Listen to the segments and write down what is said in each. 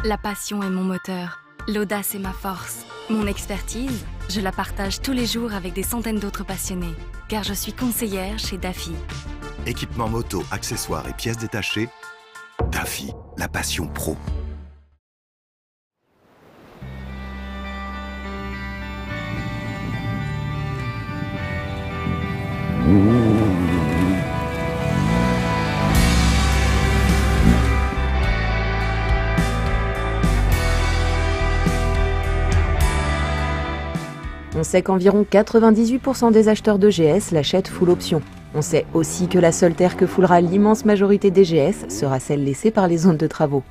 La passion est mon moteur, l'audace est ma force. Mon expertise, je la partage tous les jours avec des centaines d'autres passionnés, car je suis conseillère chez DAFI. Équipement moto, accessoires et pièces détachées, DAFI, la passion pro. On sait qu'environ 98% des acheteurs de GS l'achètent full option. On sait aussi que la seule terre que foulera l'immense majorité des GS sera celle laissée par les zones de travaux.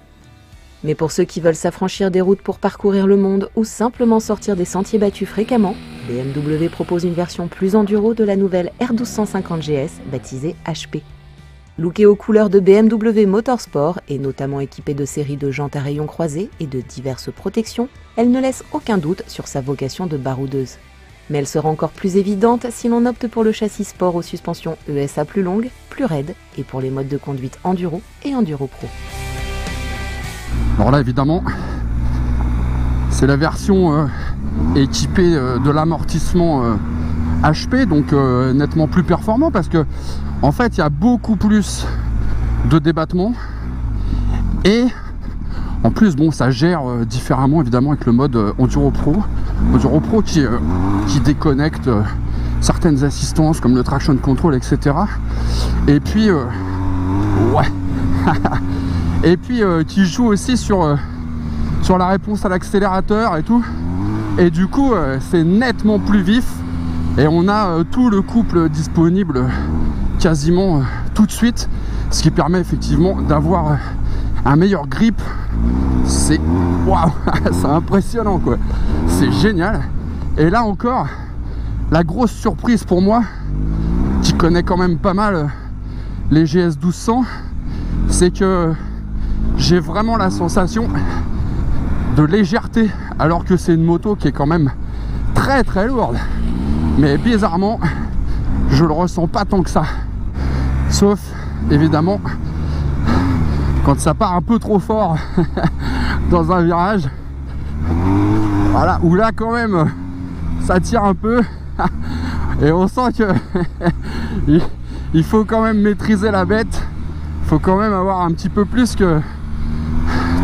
Mais pour ceux qui veulent s'affranchir des routes pour parcourir le monde ou simplement sortir des sentiers battus fréquemment, BMW propose une version plus enduro de la nouvelle R1250 GS baptisée HP. Lookée aux couleurs de BMW Motorsport et notamment équipée de séries de jantes à rayons croisés et de diverses protections, elle ne laisse aucun doute sur sa vocation de baroudeuse. Mais elle sera encore plus évidente si l'on opte pour le châssis sport aux suspensions ESA plus longues, plus raides et pour les modes de conduite enduro et enduro pro. Alors là évidemment, c'est la version équipée de l'amortissement HP, donc nettement plus performant parce que en fait il y a beaucoup plus de débattement et en plus bon ça gère différemment évidemment avec le mode Enduro Pro qui déconnecte certaines assistances comme le traction control, etc. Et puis ouais et puis qui joue aussi sur la réponse à l'accélérateur et tout, et du coup c'est nettement plus vif et on a tout le couple disponible quasiment tout de suite, ce qui permet effectivement d'avoir un meilleur grip. C'est waouh, c'est impressionnant quoi, c'est génial. Et là encore, la grosse surprise pour moi, qui connais quand même pas mal les GS 1200, c'est que j'ai vraiment la sensation de légèreté, alors que c'est une moto qui est quand même très très lourde. Mais bizarrement, je le ressens pas tant que ça. Sauf, évidemment, quand ça part un peu trop fort dans un virage. Voilà, où là quand même, ça tire un peu. Et on sent que il faut quand même maîtriser la bête. Il faut quand même avoir un petit peu plus que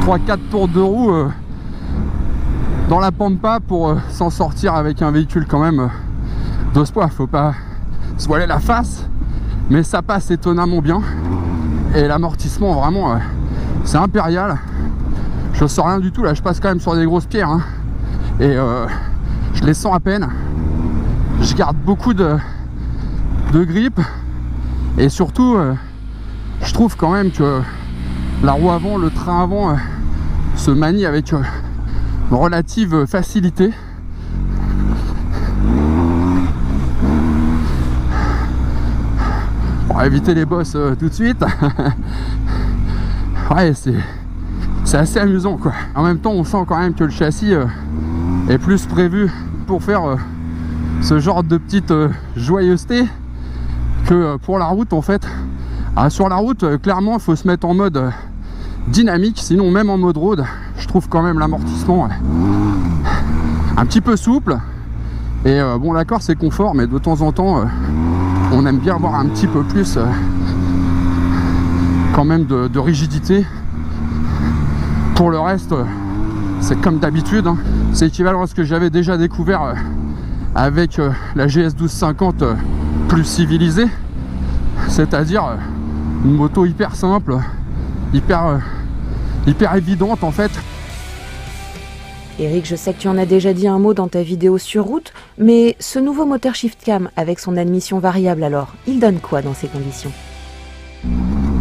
3-4 tours de roue dans la pampa pour s'en sortir avec un véhicule quand même de ce poids. Faut pas se voiler la face, mais ça passe étonnamment bien. Et l'amortissement vraiment c'est impérial. Je sens rien du tout là, je passe quand même sur des grosses pierres hein. Et je les sens à peine. Je garde beaucoup de grip et surtout je trouve quand même que la roue avant, le train avant se manie avec une relative facilité. On va éviter les bosses tout de suite. Ouais, c'est assez amusant quoi. En même temps, on sent quand même que le châssis est plus prévu pour faire ce genre de petite joyeuseté que pour la route en fait. Ah, sur la route, clairement, il faut se mettre en mode dynamique, sinon même en mode road, je trouve quand même l'amortissement un petit peu souple. Et bon, d'accord, c'est confort, mais de temps en temps, on aime bien avoir un petit peu plus quand même de rigidité. Pour le reste, c'est comme d'habitude, hein. C'est équivalent à ce que j'avais déjà découvert avec la GS 1250 plus civilisée, c'est-à-dire une moto hyper simple, hyper évidente en fait. Eric, je sais que tu en as déjà dit un mot dans ta vidéo sur route, mais ce nouveau moteur ShiftCam avec son admission variable alors, il donne quoi dans ces conditions?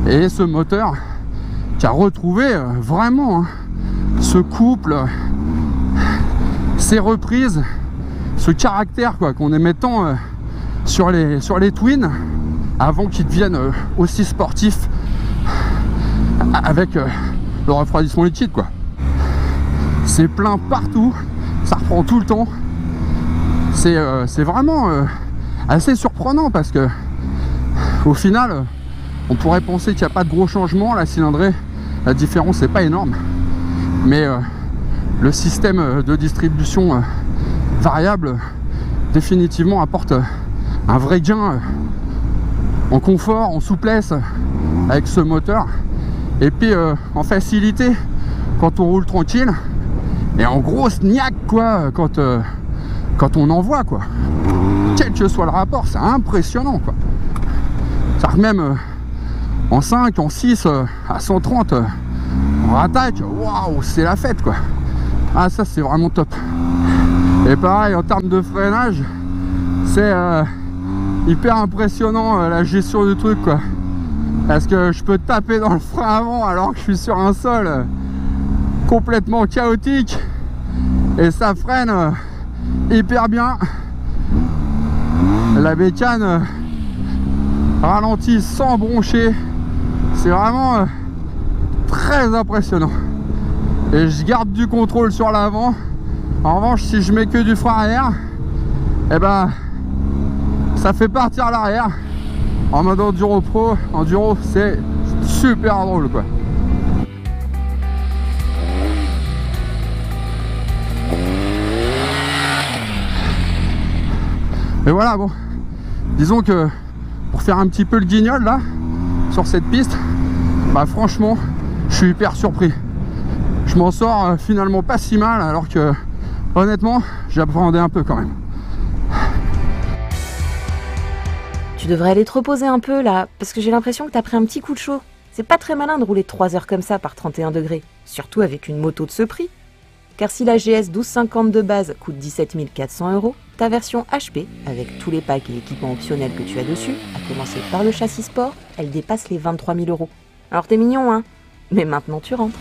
Et ce moteur qui a retrouvé vraiment hein, ce couple, ces reprises, ce caractère quoi qu'on aimait tant sur les Twin avant qu'ils deviennent aussi sportifs avec le refroidissement liquide quoi. C'est plein partout, ça reprend tout le temps. C'est vraiment assez surprenant parce que au final on pourrait penser qu'il n'y a pas de gros changements. La cylindrée, la différence n'est pas énorme, Mais le système de distribution variable définitivement apporte un vrai gain en confort, en souplesse avec ce moteur, et puis en facilité quand on roule tranquille, et en grosse niaque quoi quand on envoie quoi. Quel que soit le rapport, c'est impressionnant quoi. C'est-à-dire que même en 5, en 6, à 130 en attaque, waouh, c'est la fête quoi. Ah, ça c'est vraiment top. Et pareil en termes de freinage, c'est hyper impressionnant la gestion du truc quoi. Parce que je peux taper dans le frein avant alors que je suis sur un sol complètement chaotique, et ça freine hyper bien. La bécane ralentit sans broncher. C'est vraiment très impressionnant. Et je garde du contrôle sur l'avant. En revanche, si je mets que du frein arrière, et ben ça fait partir l'arrière. En mode enduro pro, enduro, c'est super drôle quoi. Et voilà, bon, disons que pour faire un petit peu le guignol là sur cette piste, bah franchement je suis hyper surpris. Je m'en sors finalement pas si mal, alors que honnêtement j'appréhendais un peu quand même. Tu devrais aller te reposer un peu là, parce que j'ai l'impression que t'as pris un petit coup de chaud. C'est pas très malin de rouler 3 heures comme ça par 31 degrés, surtout avec une moto de ce prix. Car si la GS 1250 de base coûte 17 400 €, ta version HP, avec tous les packs et équipements optionnels que tu as dessus, à commencer par le châssis sport, elle dépasse les 23 000 €. Alors t'es mignon hein, mais maintenant tu rentres.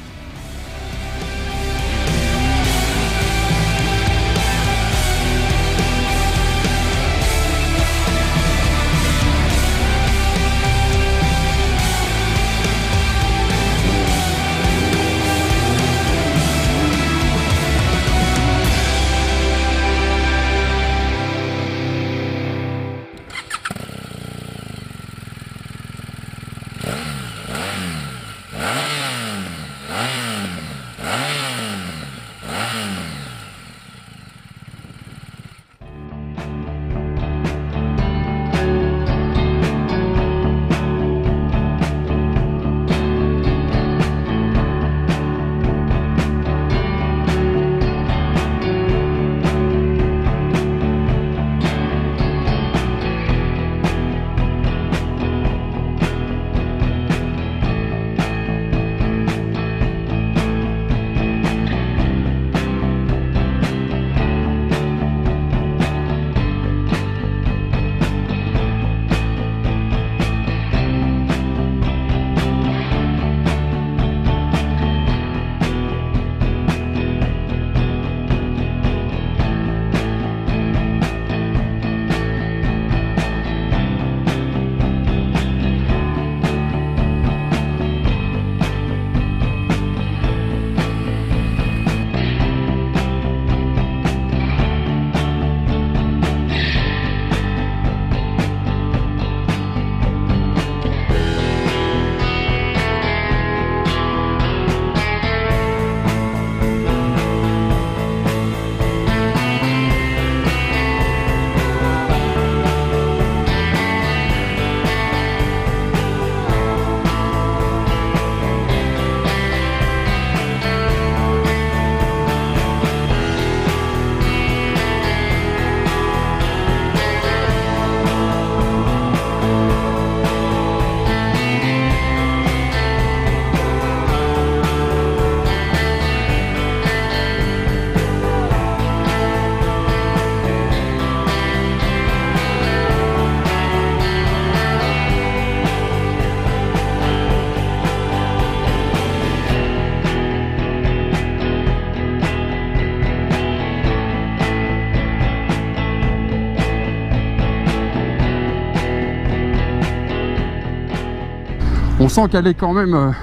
On sent qu'elle est quand même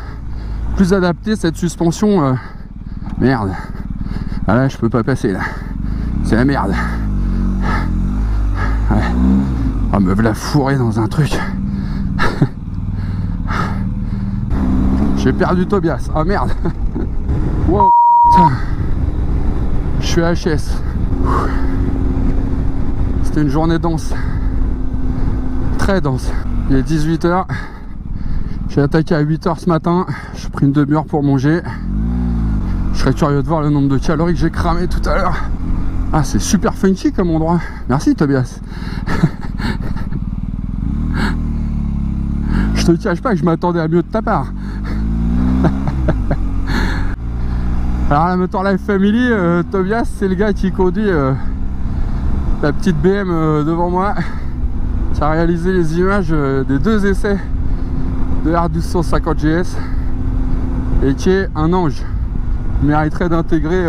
plus adaptée, cette suspension. Merde. Ah là, je peux pas passer là. C'est la merde. Ouais. Oh, me voilà fourré dans un truc. J'ai perdu Tobias. Oh merde. Wow. Putain. Je suis HS. C'était une journée dense. Très dense. Il est 18 h. J'ai attaqué à 8 h ce matin. J'ai pris une demi-heure pour manger. Je serais curieux de voir le nombre de calories que j'ai cramé tout à l'heure. Ah, c'est super funky comme endroit. Merci Tobias. Je te cache pas que je m'attendais à mieux de ta part. Alors la Motor Life Family, Tobias c'est le gars qui conduit la petite BM devant moi, qui a réalisé les images des 2 essais de R1250 GS et qui est un ange. Il mériterait d'intégrer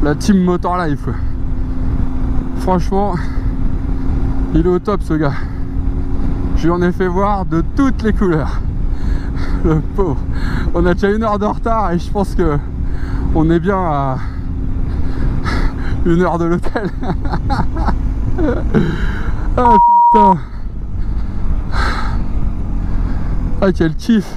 la team Motor Life. Franchement, il est au top ce gars. Je lui en ai fait voir de toutes les couleurs. Le pauvre. On a déjà 1 heure de retard et je pense que on est bien à 1 heure de l'hôtel. Ah putain. Ah quel kiff.